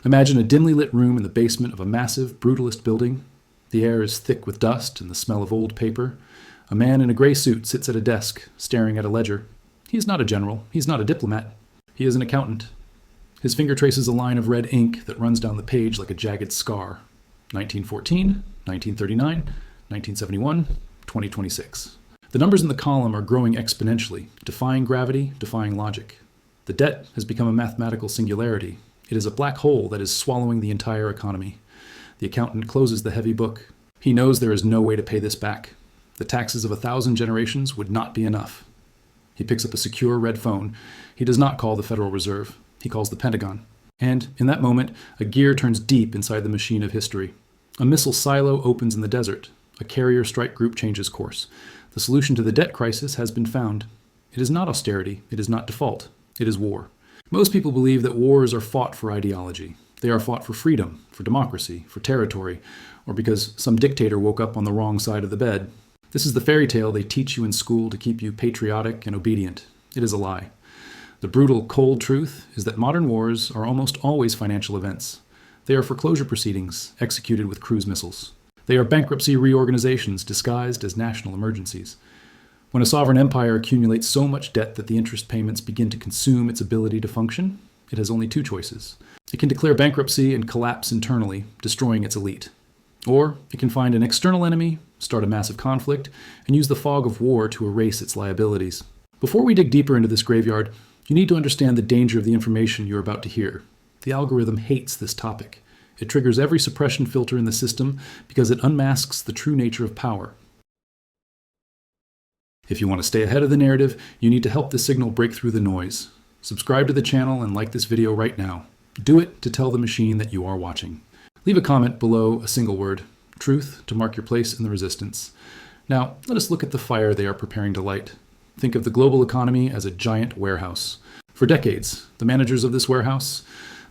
Imagine a dimly lit room in the basement of a massive, brutalist building. The air is thick with dust and the smell of old paper. A man in a gray suit sits at a desk, staring at a ledger. He is not a general. He's not a diplomat. He is an accountant. His finger traces a line of red ink that runs down the page like a jagged scar. 1914, 1939, 1971, 2026. The numbers in the column are growing exponentially, defying gravity, defying logic. The debt has become a mathematical singularity. It is a black hole that is swallowing the entire economy. The accountant closes the heavy book. He knows there is no way to pay this back. The taxes of 1,000 generations would not be enough. He picks up a secure red phone. He does not call the Federal Reserve. He calls the Pentagon. And in that moment, a gear turns deep inside the machine of history. A missile silo opens in the desert. A carrier strike group changes course. The solution to the debt crisis has been found. It is not austerity. It is not default. It is war. Most people believe that wars are fought for ideology. They are fought for freedom, for democracy, for territory, or because some dictator woke up on the wrong side of the bed. This is the fairy tale they teach you in school to keep you patriotic and obedient. It is a lie. The brutal, cold truth is that modern wars are almost always financial events. They are foreclosure proceedings executed with cruise missiles. They are bankruptcy reorganizations disguised as national emergencies. When a sovereign empire accumulates so much debt that the interest payments begin to consume its ability to function, it has only two choices. It can declare bankruptcy and collapse internally, destroying its elite. Or it can find an external enemy, start a massive conflict, and use the fog of war to erase its liabilities. Before we dig deeper into this graveyard, you need to understand the danger of the information you're about to hear. The algorithm hates this topic. It triggers every suppression filter in the system because it unmasks the true nature of power. If you want to stay ahead of the narrative, you need to help the signal break through the noise. Subscribe to the channel and like this video right now. Do it to tell the machine that you are watching. Leave a comment below a single word, truth, to mark your place in the resistance. Now, let us look at the fire they are preparing to light. Think of the global economy as a giant warehouse. For decades, the managers of this warehouse,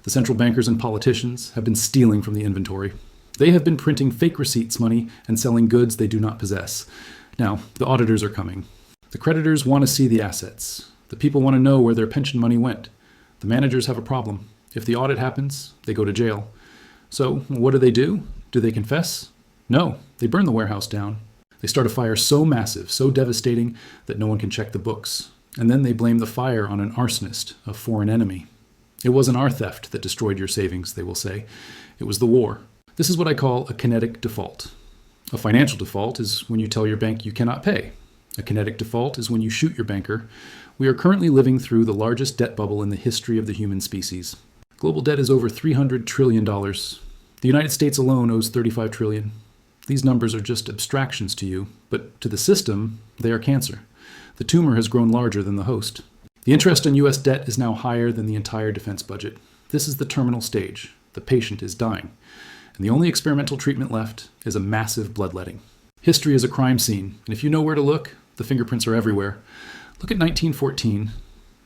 the central bankers and politicians, have been stealing from the inventory. They have been printing fake receipts money and selling goods they do not possess. Now, the auditors are coming. The creditors want to see the assets. The people want to know where their pension money went. The managers have a problem. If the audit happens, they go to jail. So, what do? Do they confess? No, they burn the warehouse down. They start a fire so massive, so devastating, that no one can check the books. And then they blame the fire on an arsonist, a foreign enemy. It wasn't our theft that destroyed your savings, they will say. It was the war. This is what I call a kinetic default. A financial default is when you tell your bank you cannot pay. A kinetic default is when you shoot your banker. We are currently living through the largest debt bubble in the history of the human species. Global debt is over $300 trillion. The United States alone owes $35 trillion. These numbers are just abstractions to you, but to the system, they are cancer. The tumor has grown larger than the host. The interest on U.S. debt is now higher than the entire defense budget. This is the terminal stage. The patient is dying. And the only experimental treatment left is a massive bloodletting. History is a crime scene, and if you know where to look, the fingerprints are everywhere. Look at 1914.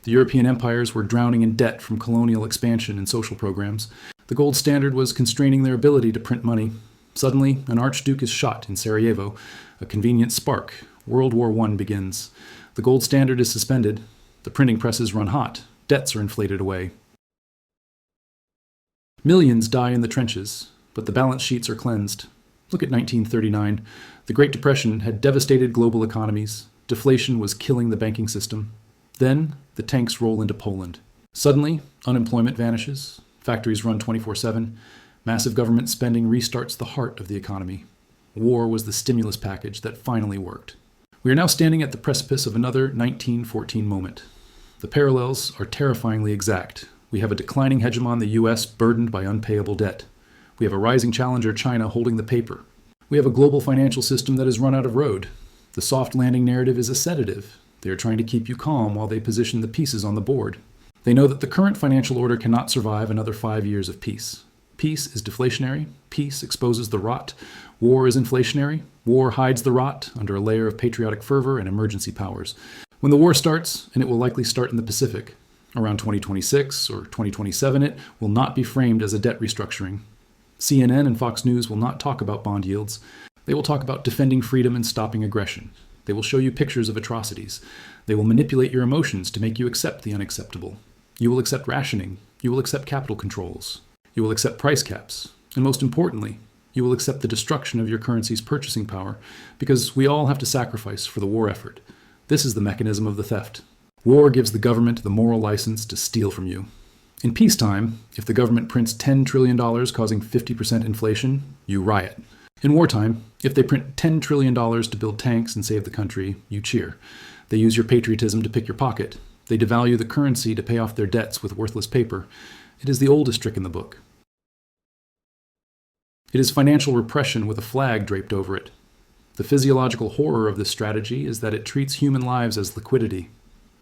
The European empires were drowning in debt from colonial expansion and social programs. The gold standard was constraining their ability to print money. Suddenly, an archduke is shot in Sarajevo. A convenient spark. World War I begins. The gold standard is suspended. The printing presses run hot. Debts are inflated away. Millions die in the trenches, but the balance sheets are cleansed. Look at 1939. The Great Depression had devastated global economies. Deflation was killing the banking system. Then, the tanks roll into Poland. Suddenly, unemployment vanishes. Factories run 24/7. Massive government spending restarts the heart of the economy. War was the stimulus package that finally worked. We are now standing at the precipice of another 1914 moment. The parallels are terrifyingly exact. We have a declining hegemon, the U.S., burdened by unpayable debt. We have a rising challenger, China, holding the paper. We have a global financial system that has run out of road. The soft landing narrative is a sedative. They are trying to keep you calm while they position the pieces on the board. They know that the current financial order cannot survive another 5 years of peace. Peace is deflationary. Peace exposes the rot. War is inflationary. War hides the rot under a layer of patriotic fervor and emergency powers. When the war starts, and it will likely start in the Pacific, around 2026 or 2027, it will not be framed as a debt restructuring. CNN and Fox News will not talk about bond yields. They will talk about defending freedom and stopping aggression. They will show you pictures of atrocities. They will manipulate your emotions to make you accept the unacceptable. You will accept rationing. You will accept capital controls. You will accept price caps. And most importantly, you will accept the destruction of your currency's purchasing power, because we all have to sacrifice for the war effort. This is the mechanism of the theft. War gives the government the moral license to steal from you. In peacetime, if the government prints $10 trillion causing 50% inflation, you riot. In wartime, if they print $10 trillion to build tanks and save the country, you cheer. They use your patriotism to pick your pocket. They devalue the currency to pay off their debts with worthless paper. It is the oldest trick in the book. It is financial repression with a flag draped over it. The physiological horror of this strategy is that it treats human lives as liquidity.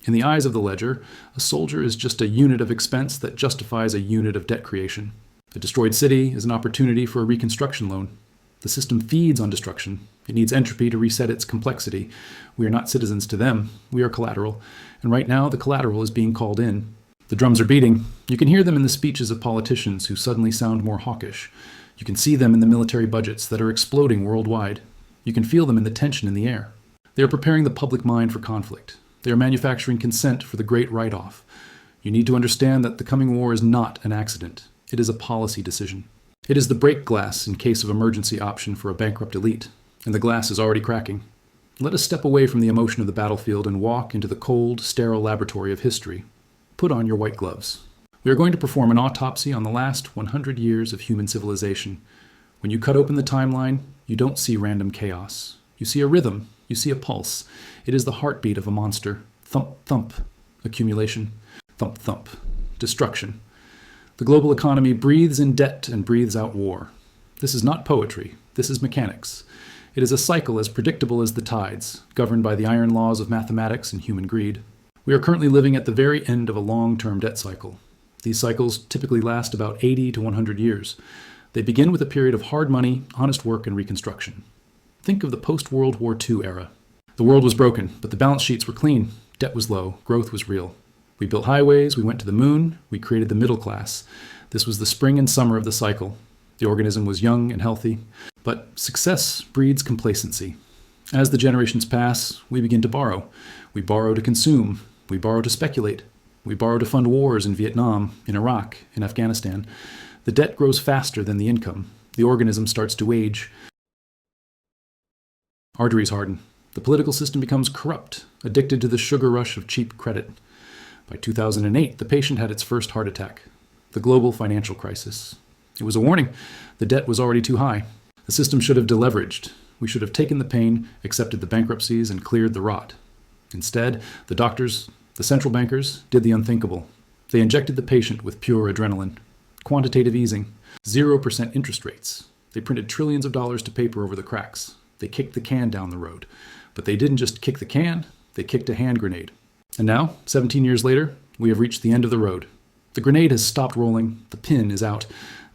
In the eyes of the ledger, a soldier is just a unit of expense that justifies a unit of debt creation. A destroyed city is an opportunity for a reconstruction loan. The system feeds on destruction. It needs entropy to reset its complexity. We are not citizens to them. We are collateral. And right now, the collateral is being called in. The drums are beating. You can hear them in the speeches of politicians who suddenly sound more hawkish. You can see them in the military budgets that are exploding worldwide. You can feel them in the tension in the air. They are preparing the public mind for conflict. They are manufacturing consent for the great write-off. You need to understand that the coming war is not an accident. It is a policy decision. It is the break glass in case of emergency option for a bankrupt elite, and the glass is already cracking. Let us step away from the emotion of the battlefield and walk into the cold, sterile laboratory of history. Put on your white gloves. We are going to perform an autopsy on the last 100 years of human civilization. When you cut open the timeline, you don't see random chaos. You see a rhythm. You see a pulse. It is the heartbeat of a monster. Thump, thump. Accumulation. Thump, thump. Destruction. The global economy breathes in debt and breathes out war. This is not poetry. This is mechanics. It is a cycle as predictable as the tides, governed by the iron laws of mathematics and human greed. We are currently living at the very end of a long-term debt cycle. These cycles typically last about 80 to 100 years. They begin with a period of hard money, honest work, and reconstruction. Think of the post-World War II era. The world was broken, but the balance sheets were clean. Debt was low. Growth was real. We built highways. We went to the moon. We created the middle class. This was the spring and summer of the cycle. The organism was young and healthy. But success breeds complacency. As the generations pass, we begin to borrow. We borrow to consume. We borrow to speculate. We borrow to fund wars in Vietnam, in Iraq, in Afghanistan. The debt grows faster than the income. The organism starts to age. Arteries harden. The political system becomes corrupt, addicted to the sugar rush of cheap credit. By 2008, the patient had its first heart attack. The global financial crisis. It was a warning. The debt was already too high. The system should have deleveraged. We should have taken the pain, accepted the bankruptcies, and cleared the rot. Instead, the doctors, the central bankers, did the unthinkable. They injected the patient with pure adrenaline. Quantitative easing. 0% interest rates. They printed trillions of dollars to paper over the cracks. They kicked the can down the road. But they didn't just kick the can, they kicked a hand grenade. And now, 17 years later, we have reached the end of the road. The grenade has stopped rolling, the pin is out.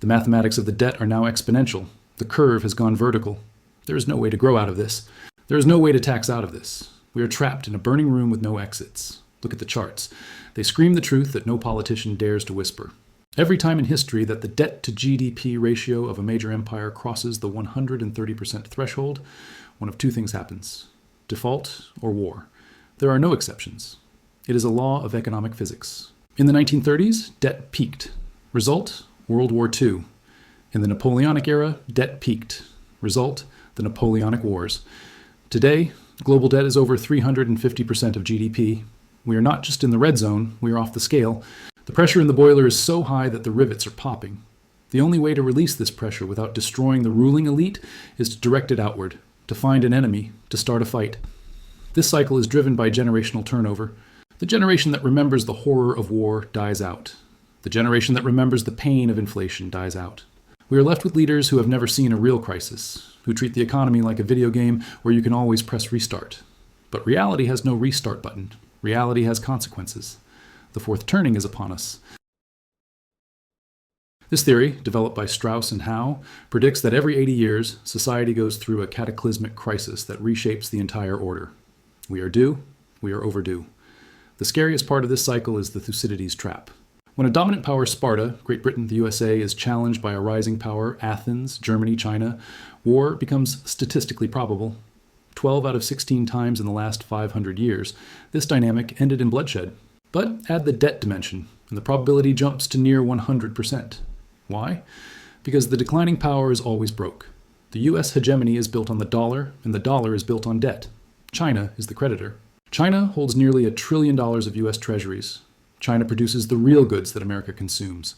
The mathematics of the debt are now exponential. The curve has gone vertical. There is no way to grow out of this. There is no way to tax out of this. We are trapped in a burning room with no exits. Look at the charts. They scream the truth that no politician dares to whisper. Every time in history that the debt to GDP ratio of a major empire crosses the 130% threshold, one of two things happens: default or war. There are no exceptions. It is a law of economic physics. In the 1930s, debt peaked. Result, World War II. In the Napoleonic era, debt peaked. Result, the Napoleonic Wars. Today, global debt is over 350% of GDP. We are not just in the red zone, we are off the scale. The pressure in the boiler is so high that the rivets are popping. The only way to release this pressure without destroying the ruling elite is to direct it outward, to find an enemy, to start a fight. This cycle is driven by generational turnover. The generation that remembers the horror of war dies out. The generation that remembers the pain of inflation dies out. We are left with leaders who have never seen a real crisis, who treat the economy like a video game where you can always press restart. But reality has no restart button. Reality has consequences. The fourth turning is upon us. This theory, developed by Strauss and Howe, predicts that every 80 years, society goes through a cataclysmic crisis that reshapes the entire order. We are due, we are overdue. The scariest part of this cycle is the Thucydides trap. When a dominant power, Sparta, Great Britain, the USA, is challenged by a rising power, Athens, Germany, China, war becomes statistically probable. 12 out of 16 times in the last 500 years, this dynamic ended in bloodshed. But add the debt dimension, and the probability jumps to near 100%. Why? Because the declining power is always broke. The US hegemony is built on the dollar, and the dollar is built on debt. China is the creditor. China holds nearly $1 trillion of US treasuries. China produces the real goods that America consumes.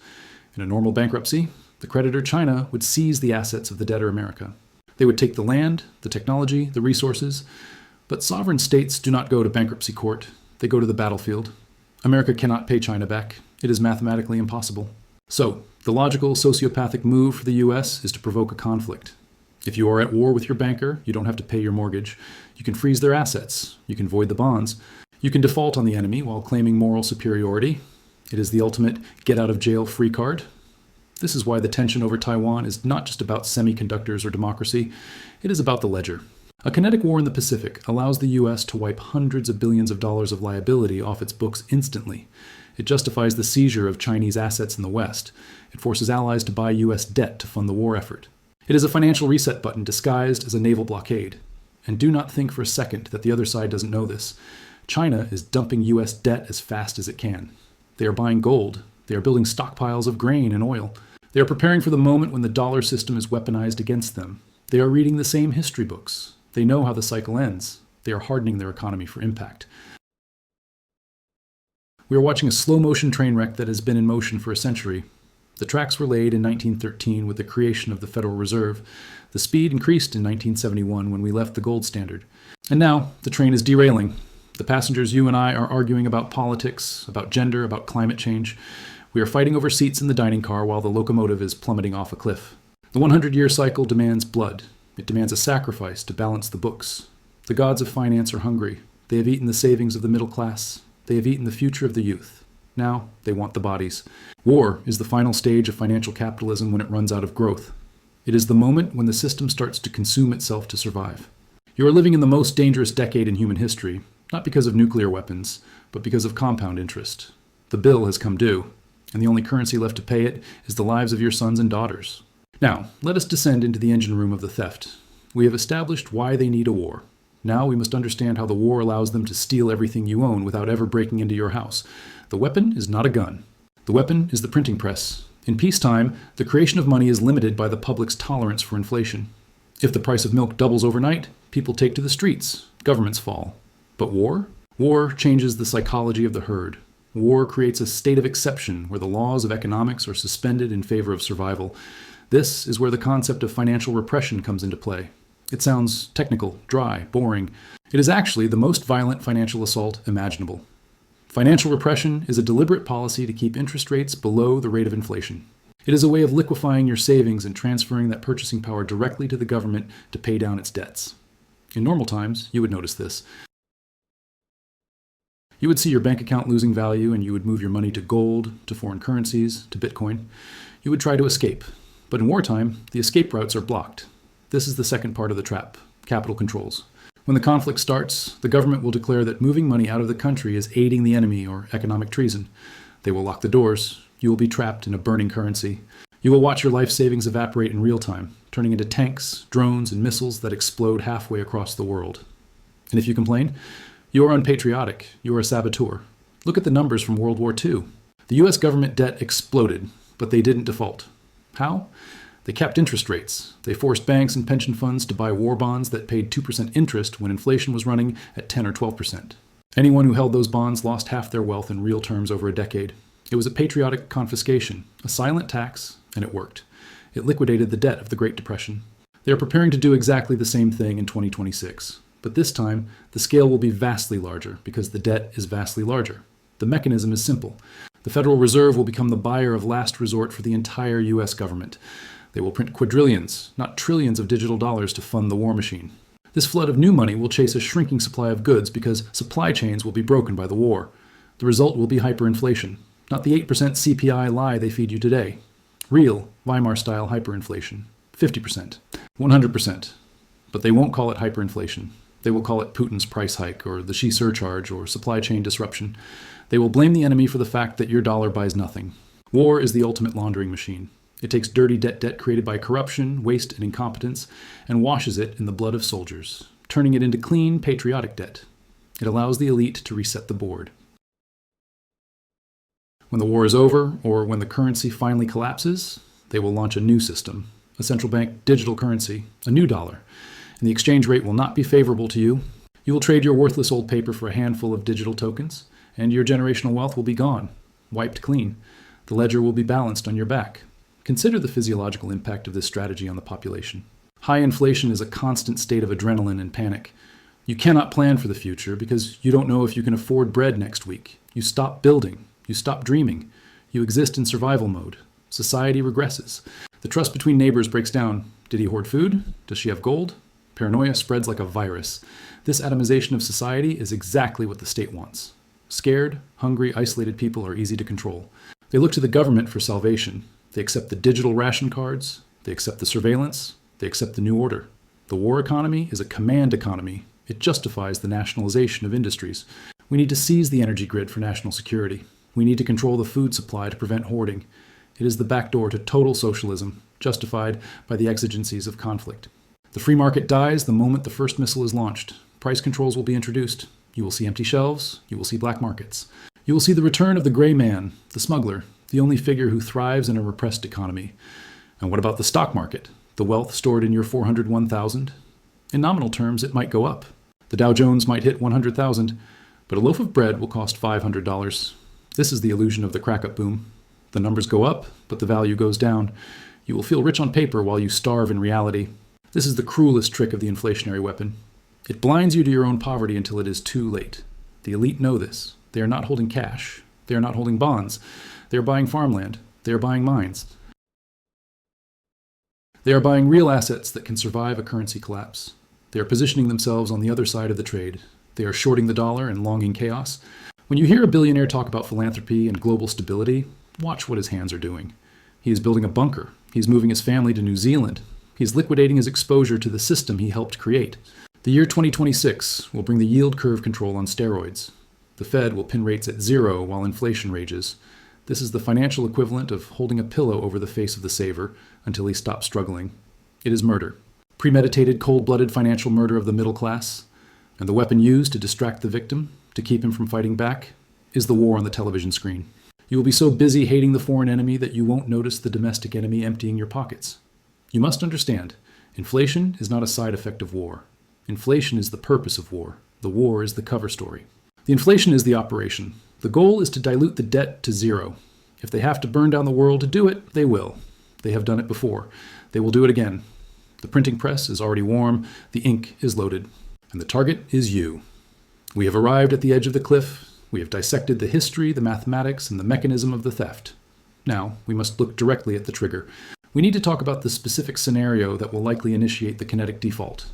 In a normal bankruptcy, the creditor China would seize the assets of the debtor America. They would take the land, the technology, the resources. But sovereign states do not go to bankruptcy court. They go to the battlefield. America cannot pay China back. It is mathematically impossible. So, the logical sociopathic move for the US is to provoke a conflict. If you are at war with your banker, you don't have to pay your mortgage. You can freeze their assets. You can void the bonds. You can default on the enemy while claiming moral superiority. It is the ultimate get-out-of-jail-free card. This is why the tension over Taiwan is not just about semiconductors or democracy. It is about the ledger. A kinetic war in the Pacific allows the US to wipe hundreds of billions of dollars of liability off its books instantly. It justifies the seizure of Chinese assets in the West. It forces allies to buy US debt to fund the war effort. It is a financial reset button disguised as a naval blockade. And do not think for a second that the other side doesn't know this. China is dumping US debt as fast as it can. They are buying gold. They are building stockpiles of grain and oil. They are preparing for the moment when the dollar system is weaponized against them. They are reading the same history books. They know how the cycle ends. They are hardening their economy for impact. We are watching a slow-motion train wreck that has been in motion for a century. The tracks were laid in 1913 with the creation of the Federal Reserve. The speed increased in 1971 when we left the gold standard. And now, the train is derailing. The passengers, you and I, are arguing about politics, about gender, about climate change. We are fighting over seats in the dining car while the locomotive is plummeting off a cliff. The 100-year cycle demands blood. It demands a sacrifice to balance the books. The gods of finance are hungry. They have eaten the savings of the middle class. They have eaten the future of the youth. Now, they want the bodies. War is the final stage of financial capitalism when it runs out of growth. It is the moment when the system starts to consume itself to survive. You are living in the most dangerous decade in human history, not because of nuclear weapons, but because of compound interest. The bill has come due, and the only currency left to pay it is the lives of your sons and daughters. Now, let us descend into the engine room of the theft. We have established why they need a war. Now we must understand how the war allows them to steal everything you own without ever breaking into your house. The weapon is not a gun. The weapon is the printing press. In peacetime, the creation of money is limited by the public's tolerance for inflation. If the price of milk doubles overnight, people take to the streets. Governments fall. But war? War changes the psychology of the herd. War creates a state of exception where the laws of economics are suspended in favor of survival. This is where the concept of financial repression comes into play. It sounds technical, dry, boring. It is actually the most violent financial assault imaginable. Financial repression is a deliberate policy to keep interest rates below the rate of inflation. It is a way of liquefying your savings and transferring that purchasing power directly to the government to pay down its debts. In normal times, you would notice this. You would see your bank account losing value and you would move your money to gold, to foreign currencies, to Bitcoin. You would try to escape. But in wartime, the escape routes are blocked. This is the second part of the trap, capital controls. When the conflict starts, the government will declare that moving money out of the country is aiding the enemy or economic treason. They will lock the doors. You will be trapped in a burning currency. You will watch your life savings evaporate in real time, turning into tanks, drones, and missiles that explode halfway across the world. And if you complain, you are unpatriotic. You are a saboteur. Look at the numbers from World War II. The US government debt exploded, but they didn't default. How? They capped interest rates. They forced banks and pension funds to buy war bonds that paid 2% interest when inflation was running at 10 or 12%. Anyone who held those bonds lost half their wealth in real terms over a decade. It was a patriotic confiscation, a silent tax, and it worked. It liquidated the debt of the Great Depression. They are preparing to do exactly the same thing in 2026. But this time, the scale will be vastly larger because the debt is vastly larger. The mechanism is simple. The Federal Reserve will become the buyer of last resort for the entire US government. They will print quadrillions, not trillions of digital dollars to fund the war machine. This flood of new money will chase a shrinking supply of goods because supply chains will be broken by the war. The result will be hyperinflation, not the 8% CPI lie they feed you today. Real Weimar-style hyperinflation, 50%, 100%. But they won't call it hyperinflation. They will call it Putin's price hike or the Xi surcharge or supply chain disruption. They will blame the enemy for the fact that your dollar buys nothing. War is the ultimate laundering machine. It takes dirty debt created by corruption, waste, and incompetence, and washes it in the blood of soldiers, turning it into clean, patriotic debt. It allows the elite to reset the board. When the war is over, or when the currency finally collapses, They will launch a new system, a central bank digital currency, a new dollar, and the exchange rate will not be favorable to you. You will trade your worthless old paper for a handful of digital tokens, and your generational wealth will be gone, wiped clean. The ledger will be balanced on your back. Consider the physiological impact of this strategy on the population. High inflation is a constant state of adrenaline and panic. You cannot plan for the future because you don't know if you can afford bread next week. You stop building. You stop dreaming. You exist in survival mode. Society regresses. The trust between neighbors breaks down. Did he hoard food? Does she have gold? Paranoia spreads like a virus. This atomization of society is exactly what the state wants. Scared, hungry, isolated people are easy to control. They look to the government for salvation. They accept the digital ration cards. They accept the surveillance. They accept the new order. The war economy is a command economy. It justifies the nationalization of industries. We need to seize the energy grid for national security. We need to control the food supply to prevent hoarding. It is the backdoor to total socialism, justified by the exigencies of conflict. The free market dies the moment the first missile is launched. Price controls will be introduced. You will see empty shelves. You will see black markets. You will see the return of the gray man, the smuggler, the only figure who thrives in a repressed economy. And what about the stock market? The wealth stored in your 401,000? In nominal terms, it might go up. The Dow Jones might hit 100,000, but a loaf of bread will cost $500. This is the illusion of the crack-up boom. The numbers go up, but the value goes down. You will feel rich on paper while you starve in reality. This is the cruelest trick of the inflationary weapon. It blinds you to your own poverty until it is too late. The elite know this. They are not holding cash. They are not holding bonds. They are buying farmland. They are buying mines. They are buying real assets that can survive a currency collapse. They are positioning themselves on the other side of the trade. They are shorting the dollar and longing chaos. When you hear a billionaire talk about philanthropy and global stability, watch what his hands are doing. He is building a bunker. He is moving his family to New Zealand. He is liquidating his exposure to the system he helped create. The year 2026 will bring the yield curve control on steroids. The Fed will pin rates at zero while inflation rages. This is the financial equivalent of holding a pillow over the face of the saver until he stops struggling. It is murder. Premeditated, cold-blooded financial murder of the middle class. And the weapon used to distract the victim, to keep him from fighting back, is the war on the television screen. You will be so busy hating the foreign enemy that you won't notice the domestic enemy emptying your pockets. You must understand, inflation is not a side effect of war. Inflation is the purpose of war. The war is the cover story. The inflation is the operation. The goal is to dilute the debt to zero. If they have to burn down the world to do it, they will. They have done it before. They will do it again. The printing press is already warm. The ink is loaded. And the target is you. We have arrived at the edge of the cliff. We have dissected the history, the mathematics, and the mechanism of the theft. Now, we must look directly at the trigger. We need to talk about the specific scenario that will likely initiate the kinetic default.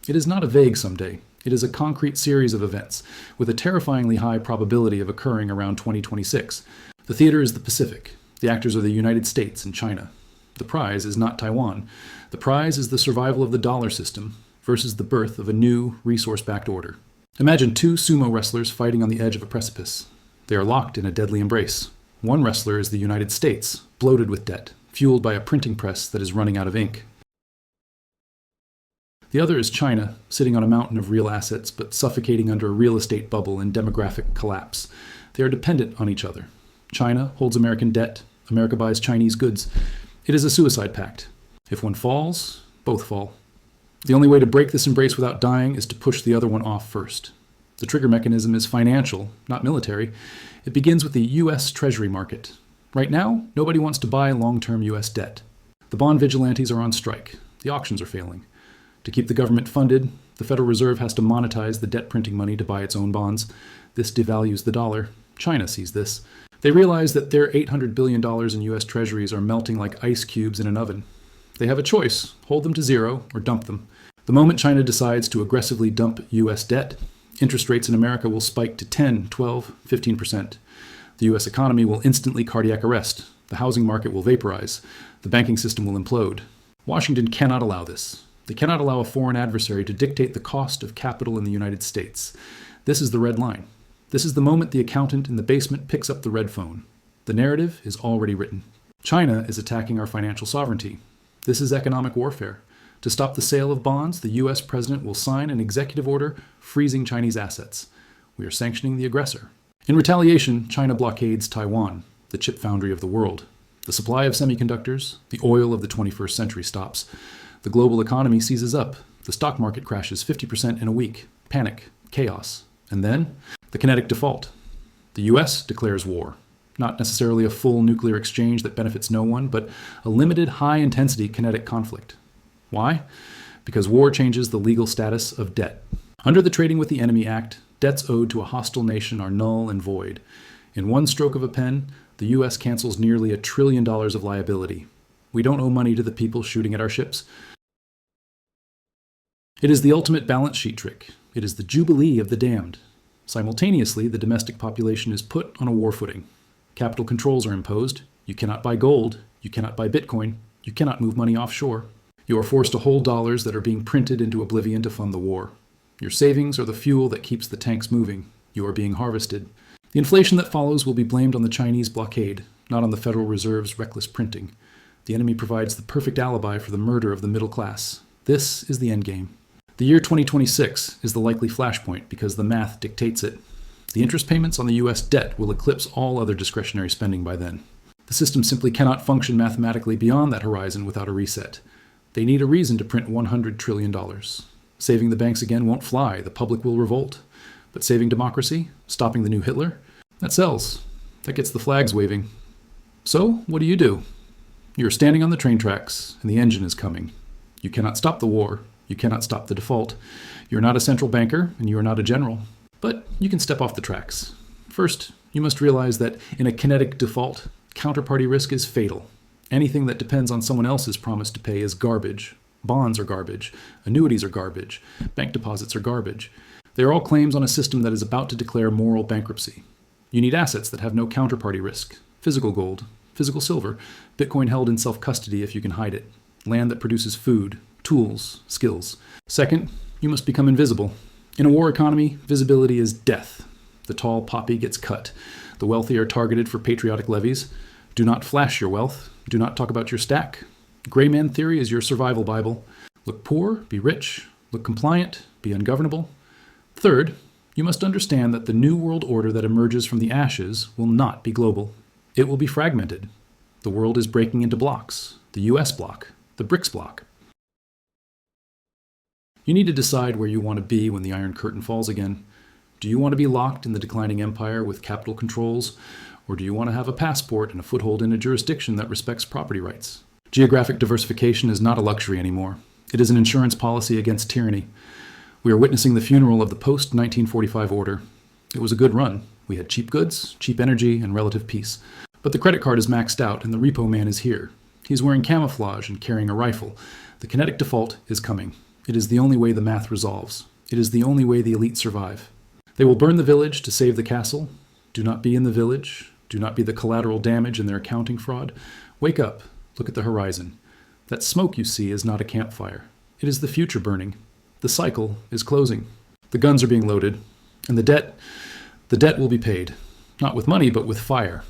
It is not a vague someday. It is a concrete series of events, with a terrifyingly high probability of occurring around 2026. The theater is the Pacific. The actors are the United States and China. The prize is not Taiwan. The prize is the survival of the dollar system versus the birth of a new, resource-backed order. Imagine two sumo wrestlers fighting on the edge of a precipice. They are locked in a deadly embrace. One wrestler is the United States, bloated with debt, fueled by a printing press that is running out of ink. The other is China, sitting on a mountain of real assets, but suffocating under a real estate bubble and demographic collapse. They are dependent on each other. China holds American debt. America buys Chinese goods. It is a suicide pact. If one falls, both fall. The only way to break this embrace without dying is to push the other one off first. The trigger mechanism is financial, not military. It begins with the U.S. Treasury market. Right now, nobody wants to buy long-term U.S. debt. The bond vigilantes are on strike. The auctions are failing. To keep the government funded, the Federal Reserve has to monetize the debt printing money to buy its own bonds. This devalues the dollar. China sees this. They realize that their $800 billion in U.S. treasuries are melting like ice cubes in an oven. They have a choice: hold them to zero or dump them. The moment China decides to aggressively dump U.S. debt, interest rates in America will spike to 10, 12, 15%. The U.S. economy will instantly cardiac arrest. The housing market will vaporize. The banking system will implode. Washington cannot allow this. They cannot allow a foreign adversary to dictate the cost of capital in the United States. This is the red line. This is the moment the accountant in the basement picks up the red phone. The narrative is already written. China is attacking our financial sovereignty. This is economic warfare. To stop the sale of bonds, the U.S. president will sign an executive order freezing Chinese assets. We are sanctioning the aggressor. In retaliation, China blockades Taiwan, the chip foundry of the world. The supply of semiconductors, the oil of the 21st century, stops. The global economy seizes up. The stock market crashes 50% in a week. Panic, chaos. And then, the kinetic default. The US declares war. Not necessarily a full nuclear exchange that benefits no one, but a limited, high-intensity kinetic conflict. Why? Because war changes the legal status of debt. Under the Trading with the Enemy Act, debts owed to a hostile nation are null and void. In one stroke of a pen, the U.S. cancels nearly $1 trillion of liability. We don't owe money to the people shooting at our ships. It is the ultimate balance sheet trick. It is the jubilee of the damned. Simultaneously, the domestic population is put on a war footing. Capital controls are imposed. You cannot buy gold. You cannot buy Bitcoin. You cannot move money offshore. You are forced to hold dollars that are being printed into oblivion to fund the war. Your savings are the fuel that keeps the tanks moving. You are being harvested. The inflation that follows will be blamed on the Chinese blockade, not on the Federal Reserve's reckless printing. The enemy provides the perfect alibi for the murder of the middle class. This is the endgame. The year 2026 is the likely flashpoint because the math dictates it. The interest payments on the U.S. debt will eclipse all other discretionary spending by then. The system simply cannot function mathematically beyond that horizon without a reset. They need a reason to print $100 trillion. Saving the banks again won't fly. The public will revolt. But saving democracy, stopping the new Hitler, that sells. That gets the flags waving. So, what do? You're standing on the train tracks, and the engine is coming. You cannot stop the war. You cannot stop the default. You're not a central banker, and you are not a general. But you can step off the tracks. First, you must realize that in a kinetic default, counterparty risk is fatal. Anything that depends on someone else's promise to pay is garbage. Bonds are garbage. Annuities are garbage. Bank deposits are garbage. They are all claims on a system that is about to declare moral bankruptcy. You need assets that have no counterparty risk. Physical gold, physical silver, Bitcoin held in self-custody if you can hide it, land that produces food, tools, skills. Second, you must become invisible. In a war economy, visibility is death. The tall poppy gets cut. The wealthy are targeted for patriotic levies. Do not flash your wealth. Do not talk about your stack. Gray man theory is your survival Bible. Look poor, be rich. Look compliant, be ungovernable. Third, you must understand that the new world order that emerges from the ashes will not be global. It will be fragmented. The world is breaking into blocks. The US block, the BRICS block. You need to decide where you want to be when the Iron Curtain falls again. Do you want to be locked in the declining empire with capital controls, or do you want to have a passport and a foothold in a jurisdiction that respects property rights? Geographic diversification is not a luxury anymore. It is an insurance policy against tyranny. We are witnessing the funeral of the post-1945 order. It was a good run. We had cheap goods, cheap energy, and relative peace. But the credit card is maxed out, and the repo man is here. He's wearing camouflage and carrying a rifle. The kinetic default is coming. It is the only way the math resolves. It is the only way the elite survive. They will burn the village to save the castle. Do not be in the village. Do not be the collateral damage in their accounting fraud. Wake up. Look at the horizon. That smoke you see is not a campfire. It is the future burning. The cycle is closing. The guns are being loaded. And the debt will be paid. Not with money, but with fire.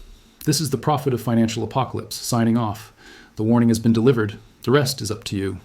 This is the prophet of financial apocalypse, signing off. The warning has been delivered. The rest is up to you.